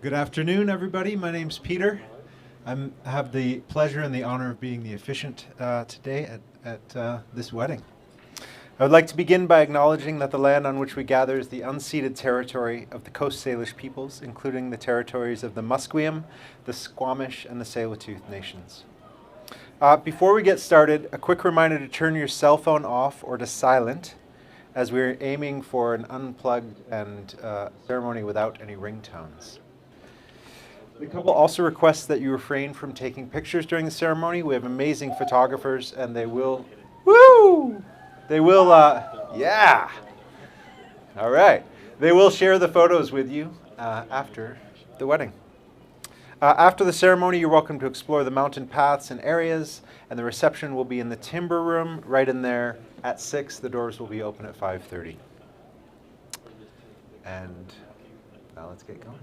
Good afternoon, everybody. My name's Peter. I have the pleasure and the honor of being the officiant today at this wedding. I would like to begin by acknowledging that the land on which we gather is the unceded territory of the Coast Salish peoples, including the territories of the Musqueam, the Squamish, and the Tsleil-Waututh nations. Before we get started, a quick reminder to turn your cell phone off or to silent, as we're aiming for an unplugged and ceremony without any ringtones. The couple also requests that you refrain from taking pictures during the ceremony. We have amazing photographers, and they will, yeah. All right. They will share the photos with you after the wedding. After the ceremony, you're welcome to explore the mountain paths and areas, and the reception will be in the timber room right in there at 6. The doors will be open at 5:30. And now let's get going.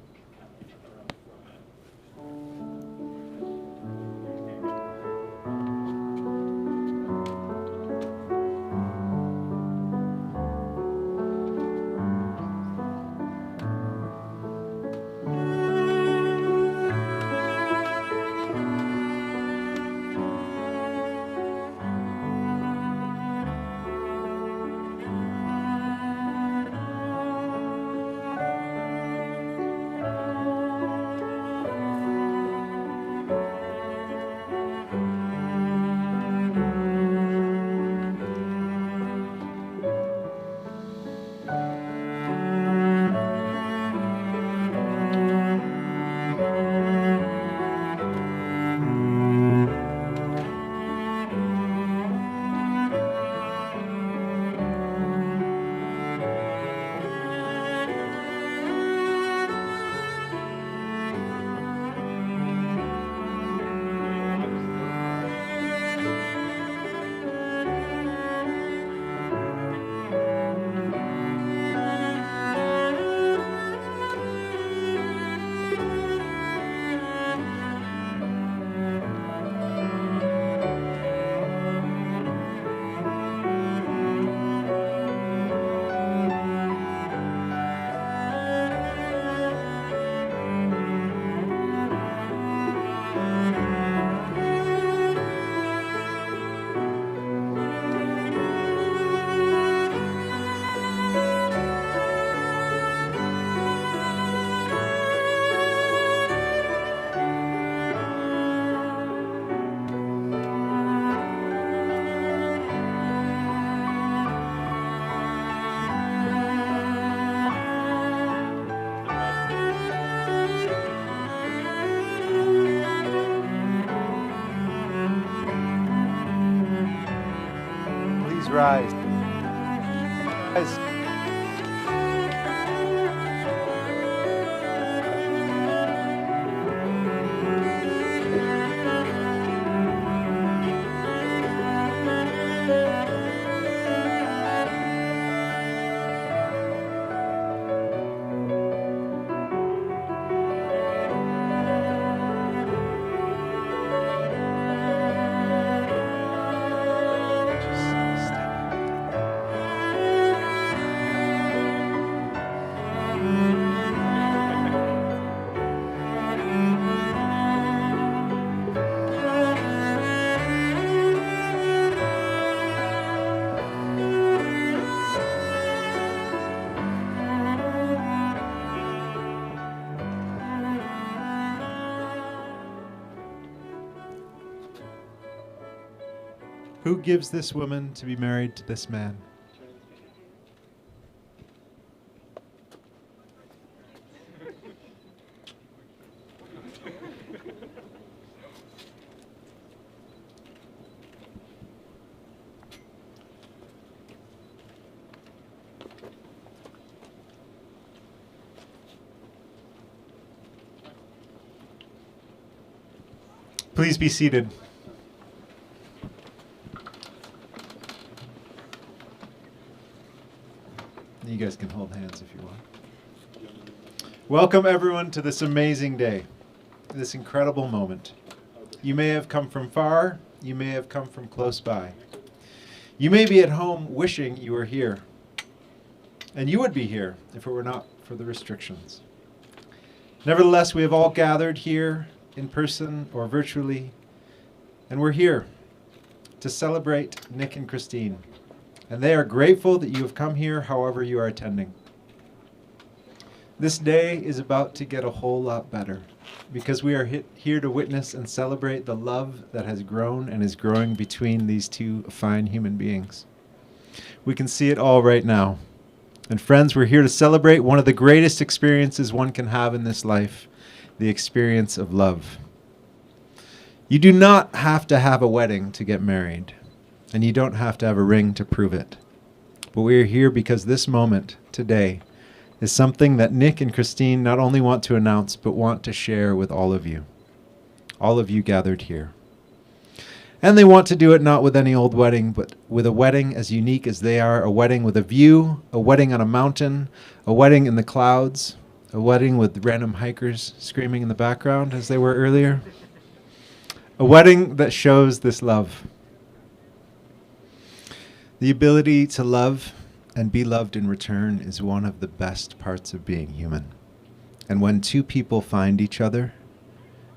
Rise. Rise. Who gives this woman to be married to this man? Please be seated. You guys can hold hands if you want. Welcome everyone to this amazing day, this incredible moment. You may have come from far, you may have come from close by. You may be at home wishing you were here. And you would be here if it were not for the restrictions. Nevertheless, we have all gathered here in person or virtually, and we're here to celebrate Nick and Christine. And they are grateful that you have come here however you are attending. This day is about to get a whole lot better because we are here to witness and celebrate the love that has grown and is growing between these two fine human beings. We can see it all right now. And friends, we're here to celebrate one of the greatest experiences one can have in this life, the experience of love. You do not have to have a wedding to get married, and you don't have to have a ring to prove it. But we are here because this moment, today, is something that Nick and Christine not only want to announce, but want to share with all of you gathered here. And they want to do it not with any old wedding, but with a wedding as unique as they are, a wedding with a view, a wedding on a mountain, a wedding in the clouds, a wedding with random hikers screaming in the background as they were earlier. A wedding that shows this love. The ability to love and be loved in return is one of the best parts of being human. And when two people find each other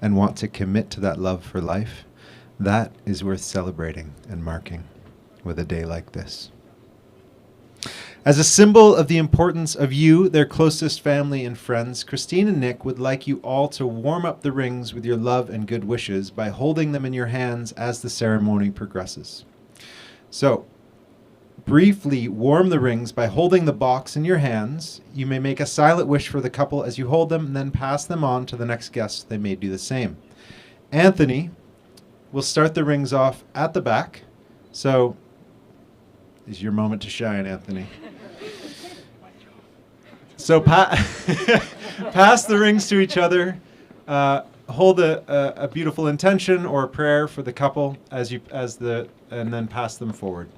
and want to commit to that love for life, that is worth celebrating and marking with a day like this. As a symbol of the importance of you, their closest family and friends, Christine and Nick would like you all to warm up the rings with your love and good wishes by holding them in your hands as the ceremony progresses. So, briefly warm the rings by holding the box in your hands. You may make a silent wish for the couple as you hold them and then pass them on to the next guest. They may do the same. Anthony will start the rings off at the back. So, is your moment to shine, Anthony. So pass the rings to each other. Hold a beautiful intention or a prayer for the couple and then pass them forward.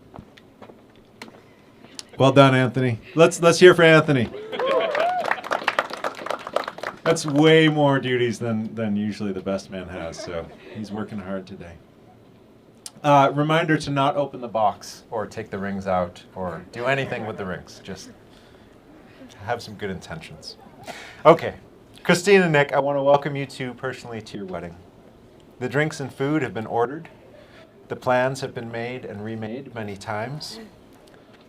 Well done, Anthony. Let's hear for Anthony. That's way more duties than usually the best man has, so he's working hard today. Reminder to not open the box or take the rings out or do anything with the rings. Just have some good intentions. Okay, Christine and Nick, I want to welcome you personally to your wedding. The drinks and food have been ordered. The plans have been made and remade many times.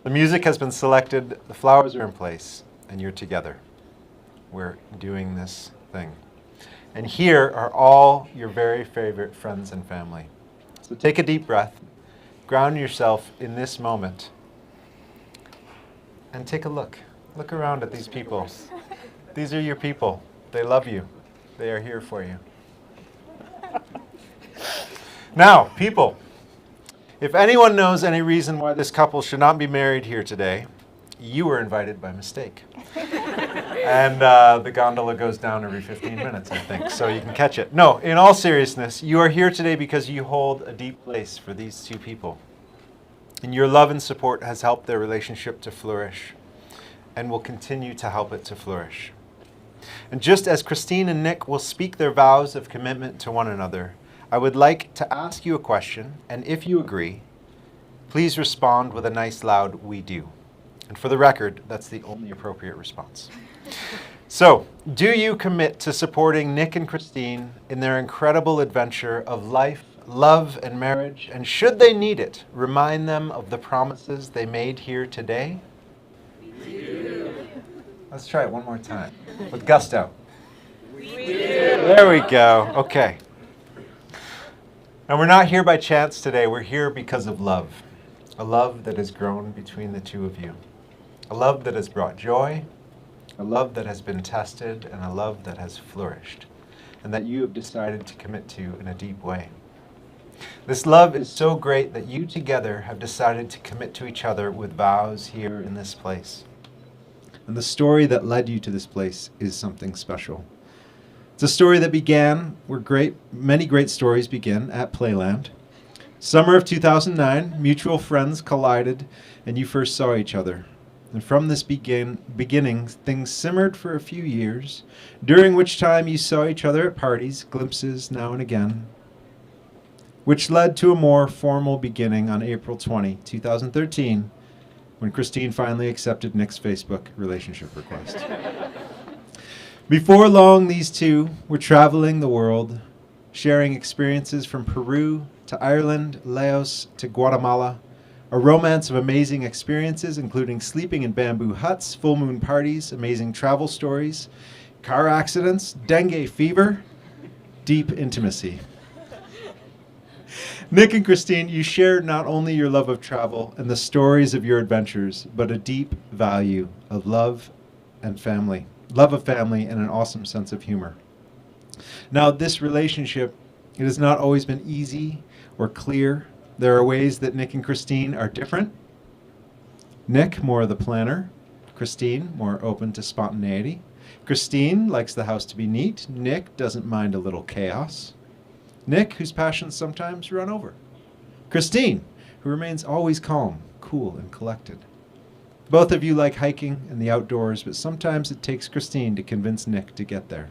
The music has been selected. The flowers are in place, and you're together. We're doing this thing. And here are all your very favorite friends and family. So take a deep breath, ground yourself in this moment, and take a look. Look around at these people. These are your people. They love you. They are here for you. Now, people, if anyone knows any reason why this couple should not be married here today, you were invited by mistake. And the gondola goes down every 15 minutes, I think, so you can catch it. No, in all seriousness, you are here today because you hold a deep place for these two people. And your love and support has helped their relationship to flourish and will continue to help it to flourish. And just as Christine and Nick will speak their vows of commitment to one another, I would like to ask you a question, and if you agree, please respond with a nice loud "we do." And for the record, that's the only appropriate response. So, do you commit to supporting Nick and Christine in their incredible adventure of life, love, and marriage? And should they need it, remind them of the promises they made here today? We do. Let's try it one more time with gusto. We do. There we go. Okay. And we're not here by chance today. We're here because of love. A love that has grown between the two of you. A love that has brought joy. A love that has been tested. And a love that has flourished. And that you have decided to commit to in a deep way. This love is so great that you together have decided to commit to each other with vows here in this place. And the story that led you to this place is something special. It's a story that began where many great stories begin at Playland. Summer of 2009, mutual friends collided and you first saw each other. And from this beginning, things simmered for a few years, during which time you saw each other at parties, glimpses now and again, which led to a more formal beginning on April 20, 2013, when Christine finally accepted Nick's Facebook relationship request. Before long, these two were traveling the world, sharing experiences from Peru to Ireland, Laos to Guatemala, a romance of amazing experiences, including sleeping in bamboo huts, full moon parties, amazing travel stories, car accidents, dengue fever, deep intimacy. Nick and Christine, you share not only your love of travel and the stories of your adventures, but a deep value of love of family, and an awesome sense of humor. Now, this relationship, it has not always been easy or clear. There are ways that Nick and Christine are different. Nick, more the planner. Christine, more open to spontaneity. Christine likes the house to be neat. Nick doesn't mind a little chaos. Nick, whose passions sometimes run over. Christine, who remains always calm, cool, and collected. Both of you like hiking and the outdoors, but sometimes it takes Christine to convince Nick to get there.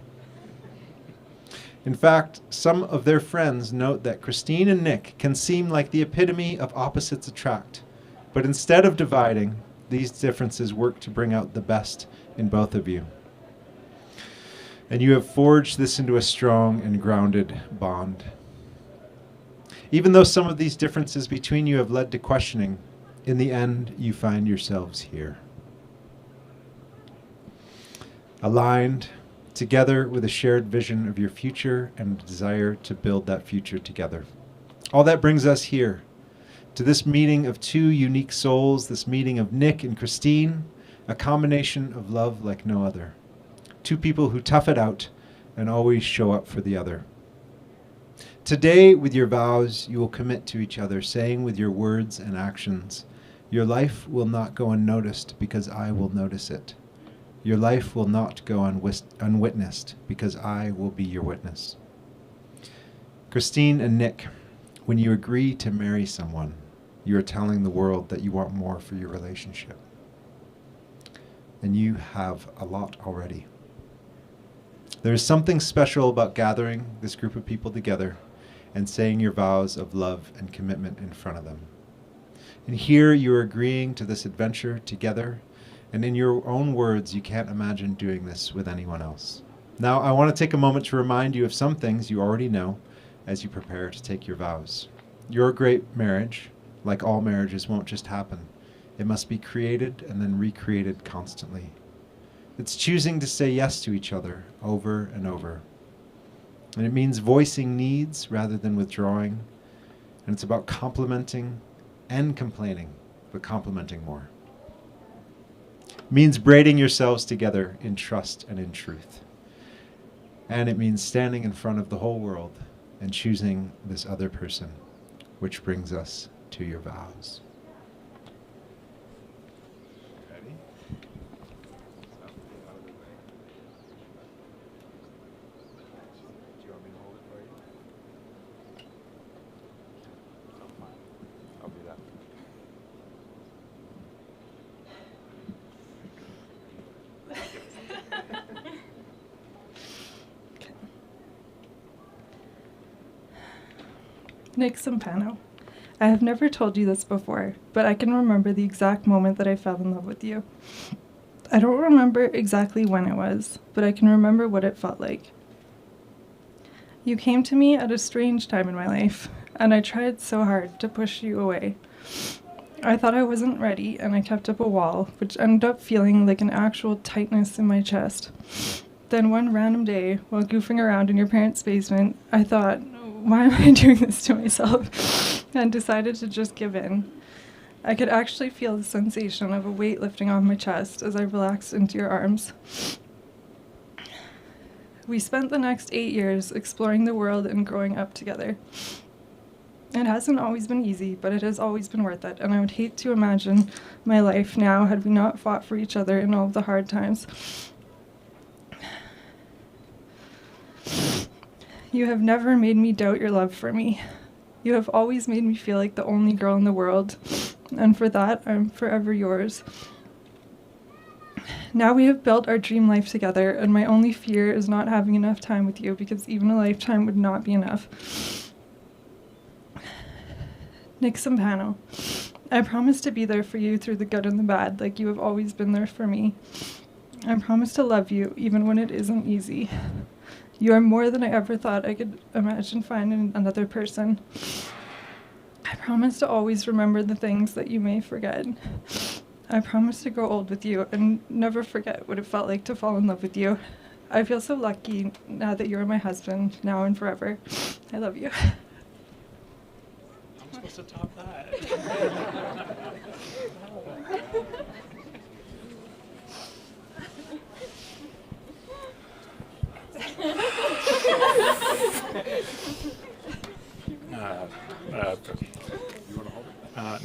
In fact, some of their friends note that Christine and Nick can seem like the epitome of opposites attract, but instead of dividing, these differences work to bring out the best in both of you. And you have forged this into a strong and grounded bond. Even though some of these differences between you have led to questioning, in the end, you find yourselves here. Aligned, together with a shared vision of your future and a desire to build that future together. All that brings us here, to this meeting of two unique souls, this meeting of Nick and Christine, a combination of love like no other. Two people who tough it out and always show up for the other. Today, with your vows, you will commit to each other, saying with your words and actions, your life will not go unnoticed because I will notice it. Your life will not go unwitnessed because I will be your witness. Christine and Nick, when you agree to marry someone, you are telling the world that you want more for your relationship. And you have a lot already. There is something special about gathering this group of people together and saying your vows of love and commitment in front of them. And here you are agreeing to this adventure together, and in your own words, you can't imagine doing this with anyone else. Now, I want to take a moment to remind you of some things you already know as you prepare to take your vows. Your great marriage, like all marriages, won't just happen. It must be created and then recreated constantly. It's choosing to say yes to each other over and over. And it means voicing needs rather than withdrawing. And it's about complimenting and complaining, but complimenting more. It means braiding yourselves together in trust and in truth. And it means standing in front of the whole world and choosing this other person, which brings us to your vows. Ready? Do you want me to hold it for you? I'll do that. Nick Sampano, I have never told you this before, but I can remember the exact moment that I fell in love with you. I don't remember exactly when it was, but I can remember what it felt like. You came to me at a strange time in my life, and I tried so hard to push you away. I thought I wasn't ready, and I kept up a wall, which ended up feeling like an actual tightness in my chest. Then one random day, while goofing around in your parents' basement, I thought, why am I doing this to myself? And decided to just give in. I could actually feel the sensation of a weight lifting off my chest as I relaxed into your arms. We spent the next 8 years exploring the world and growing up together. It hasn't always been easy, but it has always been worth it, and I would hate to imagine my life now had we not fought for each other in all of the hard times. You have never made me doubt your love for me. You have always made me feel like the only girl in the world, and for that, I'm forever yours. Now we have built our dream life together, and my only fear is not having enough time with you, because even a lifetime would not be enough. Nick Sampano, I promise to be there for you through the good and the bad, like you have always been there for me. I promise to love you, even when it isn't easy. You are more than I ever thought I could imagine finding another person. I promise to always remember the things that you may forget. I promise to grow old with you and never forget what it felt like to fall in love with you. I feel so lucky now that you're my husband, now and forever. I love you. I'm supposed to top that.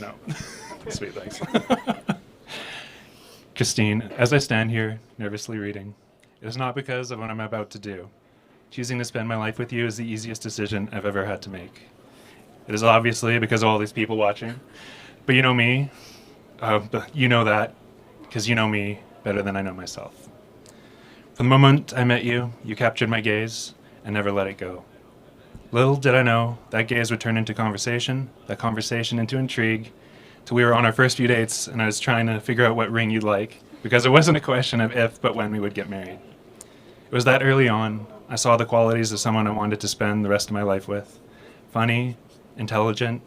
No. Sweet, thanks. Christine, as I stand here, nervously reading, it is not because of what I'm about to do. Choosing to spend my life with you is the easiest decision I've ever had to make. It is obviously because of all these people watching. But you know me. But you know that because you know me better than I know myself. From the moment I met you, you captured my gaze and never let it go. Little did I know that gaze would turn into conversation, that conversation into intrigue, till we were on our first few dates and I was trying to figure out what ring you'd like, because it wasn't a question of if, but when we would get married. It was that early on, I saw the qualities of someone I wanted to spend the rest of my life with. Funny, intelligent,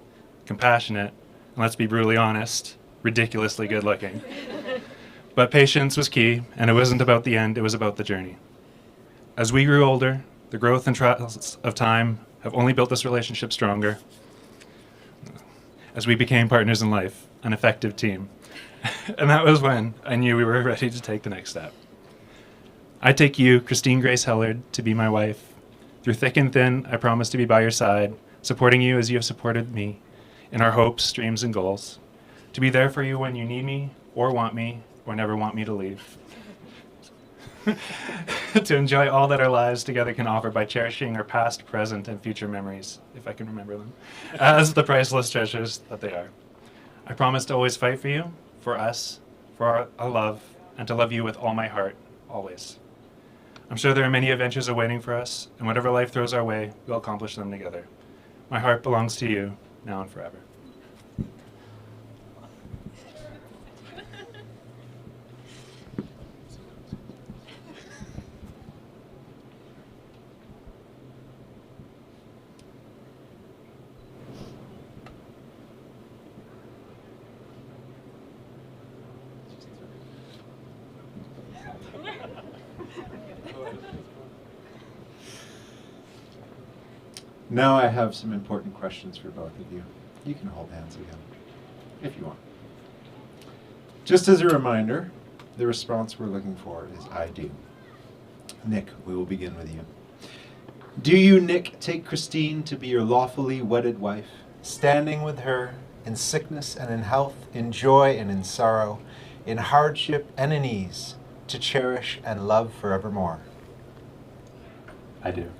compassionate, and let's be brutally honest, ridiculously good looking. But patience was key, and it wasn't about the end, it was about the journey. As we grew older, the growth and trials of time have only built this relationship stronger. As we became partners in life, an effective team. And that was when I knew we were ready to take the next step. I take you, Christine Grace Hellard, to be my wife. Through thick and thin, I promise to be by your side, supporting you as you have supported me in our hopes, dreams, and goals. To be there for you when you need me, or never want me to leave. To enjoy all that our lives together can offer by cherishing our past, present, and future memories, if I can remember them, as the priceless treasures that they are. I promise to always fight for you, for us, for our love, and to love you with all my heart, always. I'm sure there are many adventures awaiting for us, and whatever life throws our way, we'll accomplish them together. My heart belongs to you, now and forever. Now I have some important questions for both of you. You can hold hands again, if you want. Just as a reminder, the response we're looking for is I do. Nick, we will begin with you. Do you, Nick, take Christine to be your lawfully wedded wife, standing with her in sickness and in health, in joy and in sorrow, in hardship and in ease, to cherish and love forevermore? I do.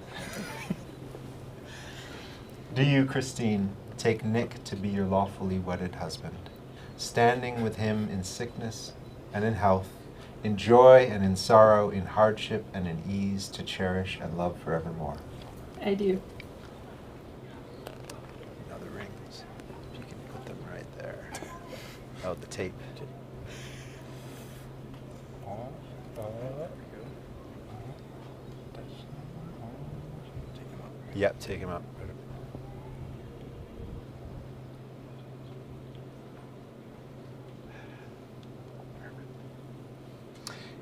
Do you, Christine, take Nick to be your lawfully wedded husband, standing with him in sickness and in health, in joy and in sorrow, in hardship and in ease, to cherish and love forevermore? I do. Another rings. If you can put them right there. Oh, the tape. Yep, take him up.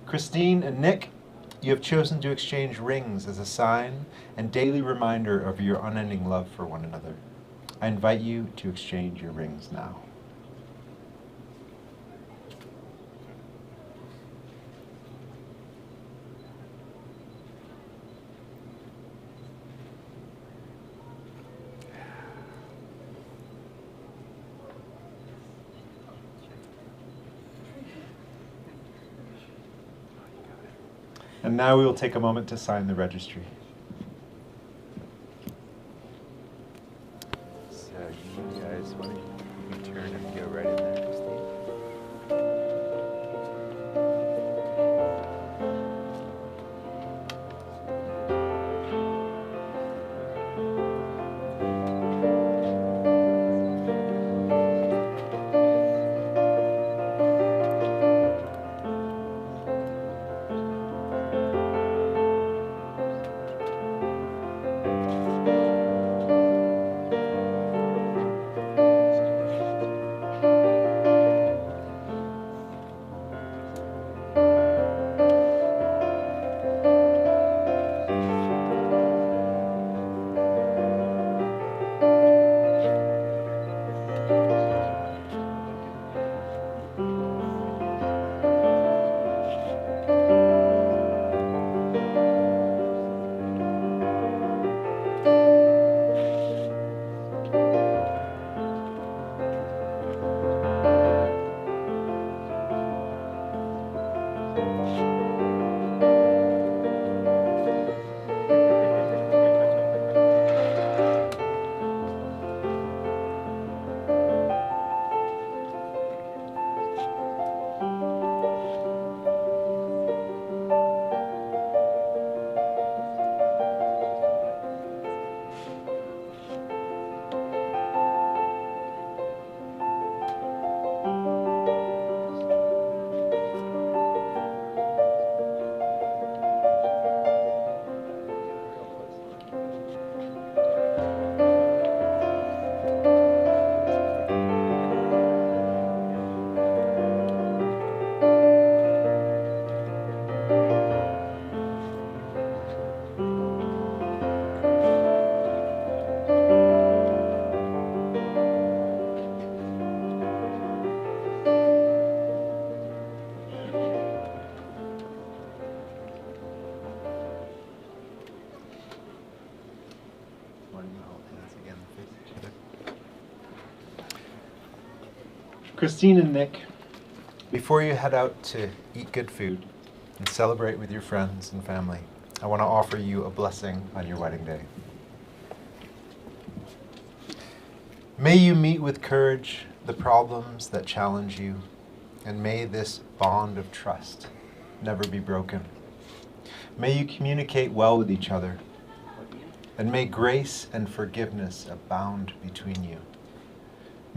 Christine and Nick, you have chosen to exchange rings as a sign and daily reminder of your unending love for one another. I invite you to exchange your rings now. And now we will take a moment to sign the registry. So you guys, why don't you turn and go right in there, Christine? Christine and Nick, before you head out to eat good food and celebrate with your friends and family, I want to offer you a blessing on your wedding day. May you meet with courage the problems that challenge you, and may this bond of trust never be broken. May you communicate well with each other, and may grace and forgiveness abound between you.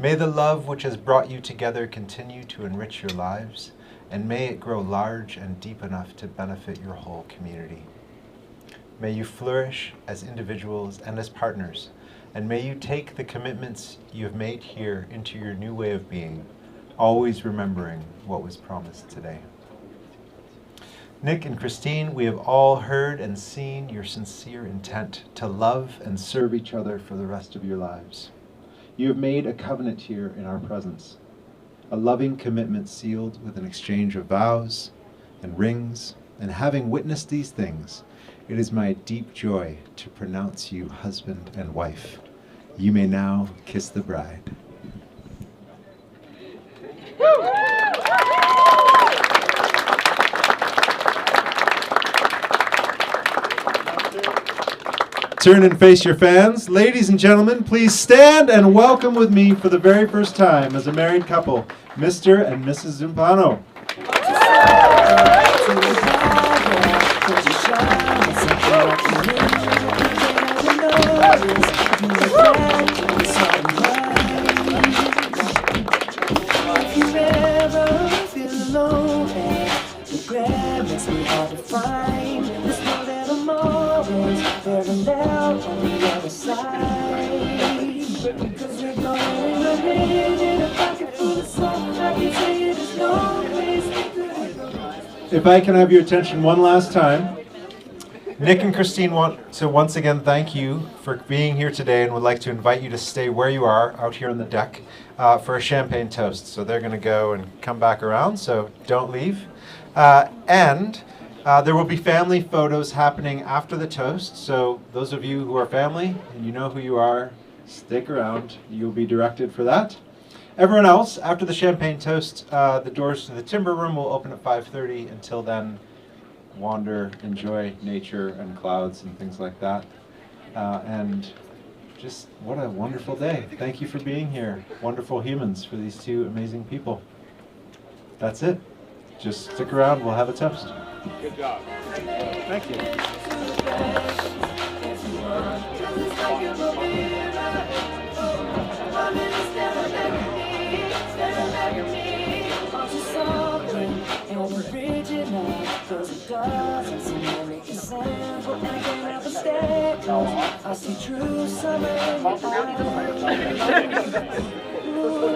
May the love which has brought you together continue to enrich your lives, and may it grow large and deep enough to benefit your whole community. May you flourish as individuals and as partners, and may you take the commitments you have made here into your new way of being, always remembering what was promised today. Nick and Christine, we have all heard and seen your sincere intent to love and serve each other for the rest of your lives. You have made a covenant here in our presence, a loving commitment sealed with an exchange of vows and rings, and having witnessed these things, it is my deep joy to pronounce you husband and wife. You may now kiss the bride. Turn and face your fans. Ladies and gentlemen, please stand and welcome with me for the very first time as a married couple, Mr. and Mrs. Zumpano. If I can have your attention one last time, Nick and Christine want to once again thank you for being here today and would like to invite you to stay where you are out here on the deck for a champagne toast. So they're going to go and come back around, so don't leave. And there will be family photos happening after the toast. So those of you who are family and you know who you are, stick around. You'll be directed for that. Everyone else, after the champagne toast, the doors to the timber room will open at 5:30. Until then, wander, enjoy nature and clouds and things like that. And just what a wonderful day. Thank you for being here. Wonderful humans for these two amazing people. That's it. Just stick around. We'll have a toast. Good job. Thank you. I see true summer in your eyes.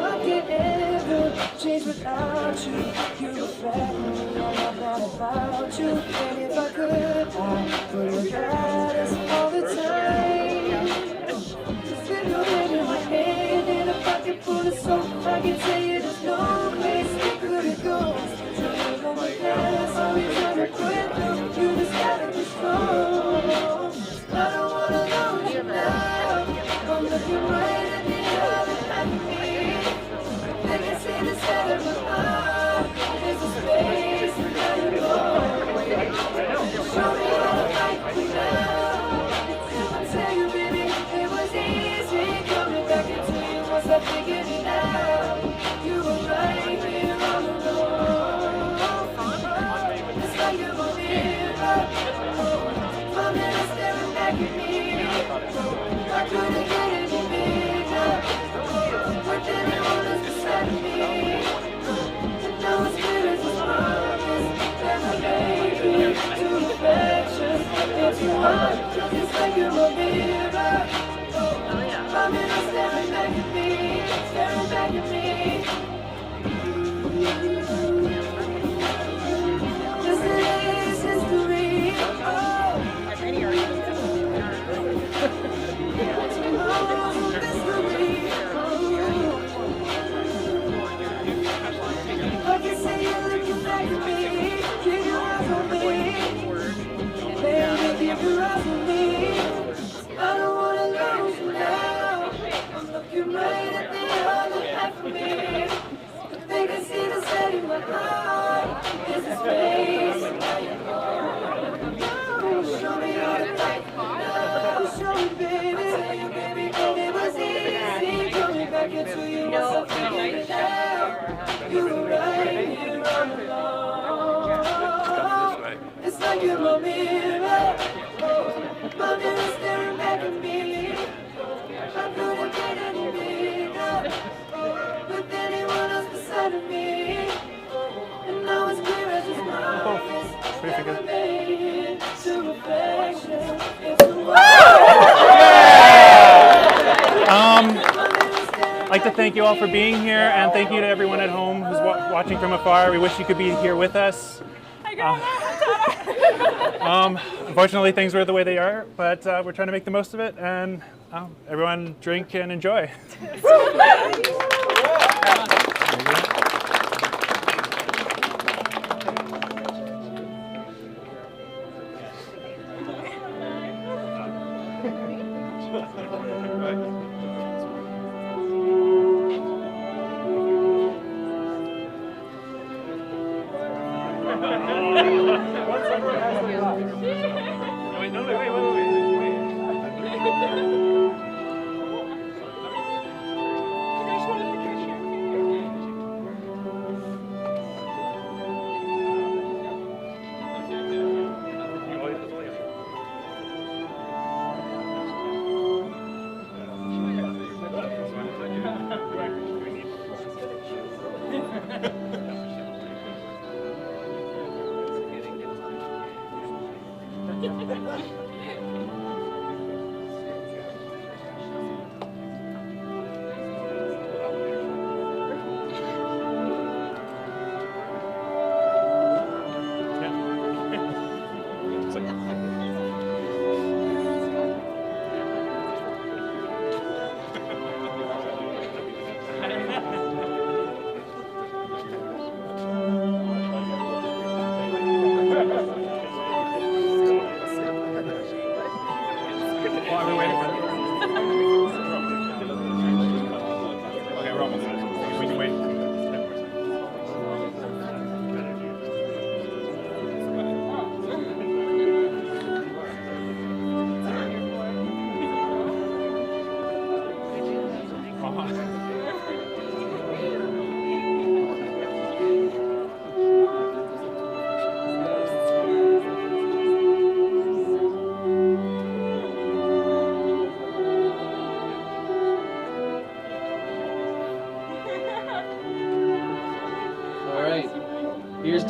I can't ever change without you. You reflect me, all of that about you. And if I could, I would look at us all the time. Just with your head in my hand and a pocket full of soap, I can tell you there's no place we could go. Turning on the past, always trying to quit through. You just gotta be strong. I don't wanna lose you now. I'm looking right at the other half of me. I can see the center of my heart. There's a space where you go. Show me how to fight me now. I tell you, baby, it was easy coming back into you once I figured it out. You were right here all along. It's like you're a mirror. My mirror staring back at me. I couldn't get any bigger. But then it was beside me. And now it's clear as a promise that I made you to affection. It's your heart, it's like you're a mirror. My mirror staring back at me, staring back at me. This is history. I can see you looking back at me. Keep your eyes on me. Baby, keep your eyes on me. I don't wanna lose you now. I'm looking right at the other half of me. They can see the set in my heart. There's a space where you go. Show me how to fight now. Show me, baby. It was easy coming back into you once I figured it out. You were right here all along. It's like you're my mirror. My mirror staring back at me. I couldn't get any bigger with anyone else beside of me. And now it's clear as this promise that I made to affection. I'd like to thank you all for being here, and thank you to everyone at home who's watching from afar. We wish you could be here with us. Unfortunately, things were the way they are, but we're trying to make the most of it, and everyone drink and enjoy.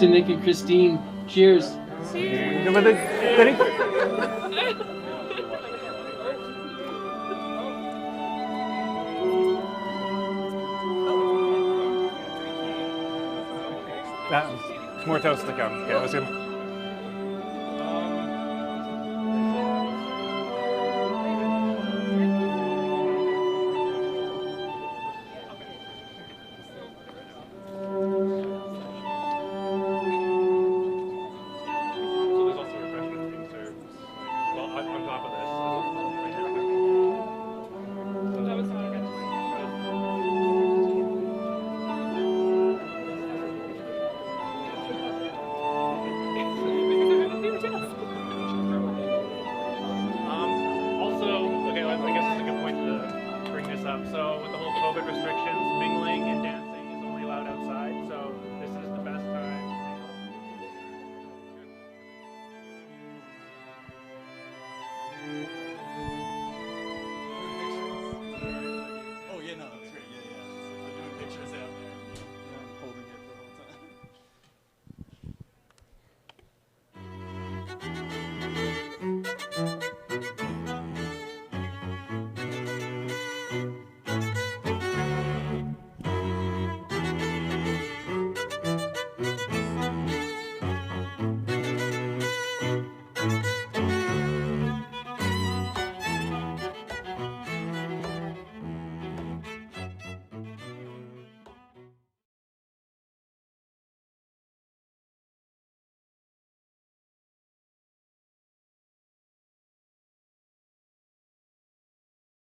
to Nick and Christine. Cheers. More toast to come. Okay, let's go.